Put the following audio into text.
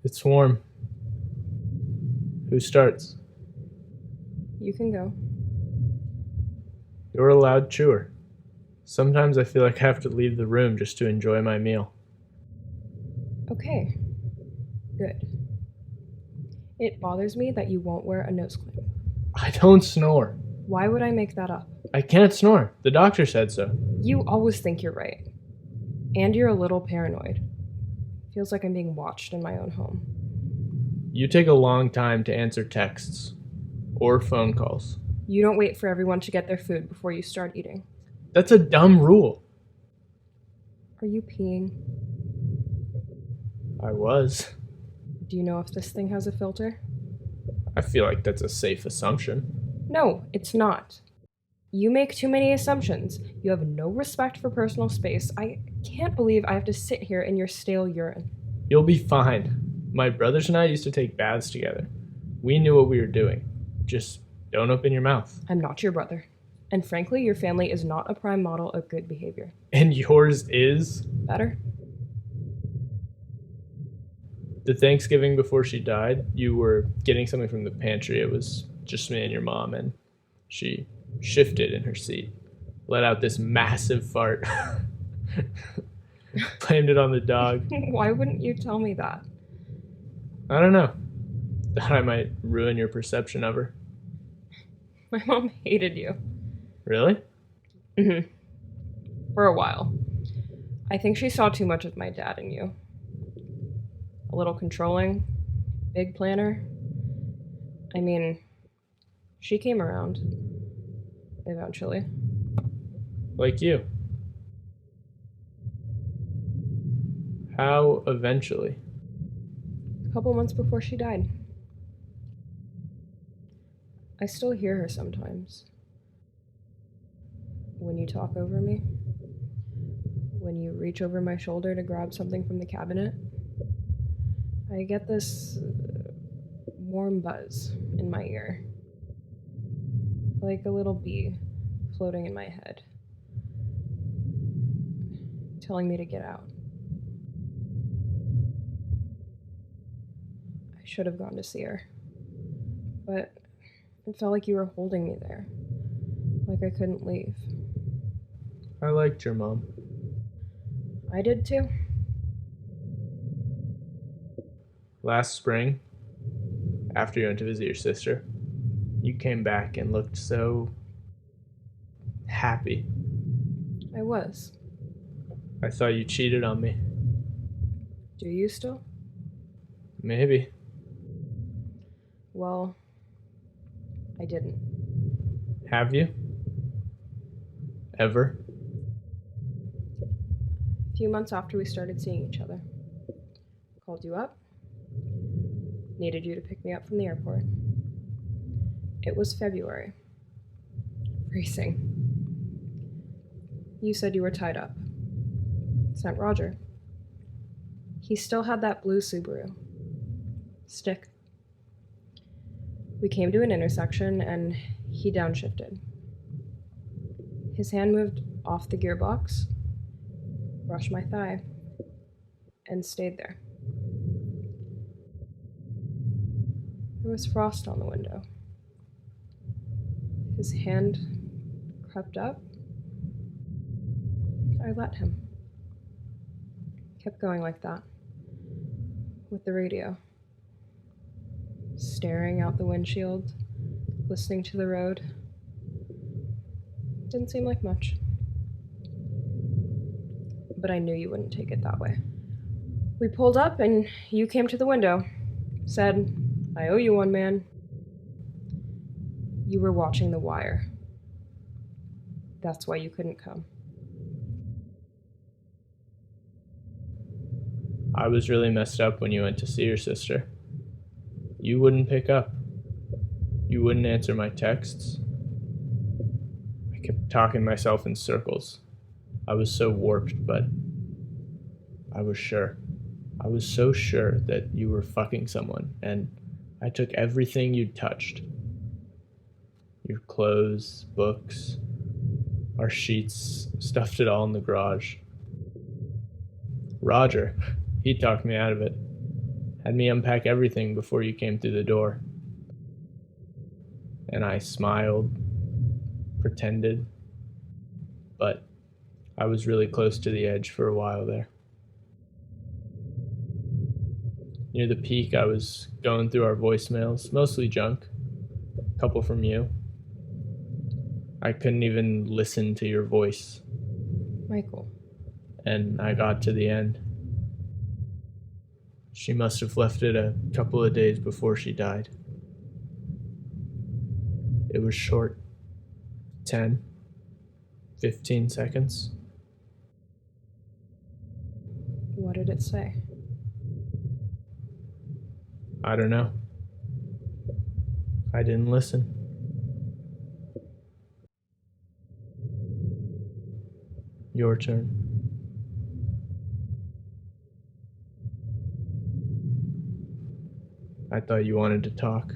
It's warm. Who starts? You can go. You're a loud chewer. Sometimes I feel like I have to leave the room just to enjoy my meal. Okay. Good. It bothers me that you won't wear a nose clamp. I don't snore. Why would I make that up? I can't snore. The doctor said so. You always think you're right. And you're a little paranoid. Feels like I'm being watched in my own home. You take a long time to answer texts or phone calls. You don't wait for everyone to get their food before you start eating. That's a dumb rule. Are you peeing? I was. Do you know if this thing has a filter? I feel like that's a safe assumption. No, it's not. You make too many assumptions. You have no respect for personal space. I can't believe I have to sit here in your stale urine. You'll be fine. My brothers and I used to take baths together. We knew what we were doing. Just don't open your mouth. I'm not your brother. And frankly, your family is not a prime model of good behavior. And yours is? Better? The Thanksgiving before she died, you were getting something from the pantry. It was just me and your mom, and she shifted in her seat, let out this massive fart, blamed it on the dog. Why wouldn't you tell me that? I don't know. Thought I might ruin your perception of her. My mom hated you. Really? Mm-hmm. For a while. I think she saw too much of my dad in you. A little controlling, big planner. I mean, she came around. Eventually. Like you. How eventually? A couple months before she died. I still hear her sometimes. When you talk over me. When you reach over my shoulder to grab something from the cabinet. I get this warm buzz in my ear. Like a little bee floating in my head. Telling me to get out. I should have gone to see her. But it felt like you were holding me there. Like I couldn't leave. I liked your mom. I did too. Last spring, after you went to visit your sister, you came back and looked so happy. I was. I thought you cheated on me. Do you still? Maybe. Well, I didn't. Have you? Ever? A few months after we started seeing each other. Called you up. Needed you to pick me up from the airport. It was February. Freezing. You said you were tied up. Sent Roger. He still had that blue Subaru. Stick. We came to an intersection and he downshifted. His hand moved off the gearbox, brushed my thigh, and stayed there. There was frost on the window. His hand crept up. I let him. Kept going like that. With the radio. Staring out the windshield, listening to the road. Didn't seem like much. But I knew you wouldn't take it that way. We pulled up and you came to the window. Said, I owe you one, man. You were watching The Wire. That's why you couldn't come. I was really messed up when you went to see your sister. You wouldn't pick up. You wouldn't answer my texts. I kept talking myself in circles. I was so warped, but I was sure. I was so sure that you were fucking someone, and I took everything you'd touched. Your clothes, books, our sheets, stuffed it all in the garage. Roger, he talked me out of it. Had me unpack everything before you came through the door. And I smiled, pretended, but I was really close to the edge for a while there. Near the peak, I was going through our voicemails, mostly junk, a couple from you. I couldn't even listen to your voice. Michael. And I got to the end. She must have left it a couple of days before she died. It was short. 10, 15 seconds. What did it say? I don't know. I didn't listen. Your turn. I thought you wanted to talk.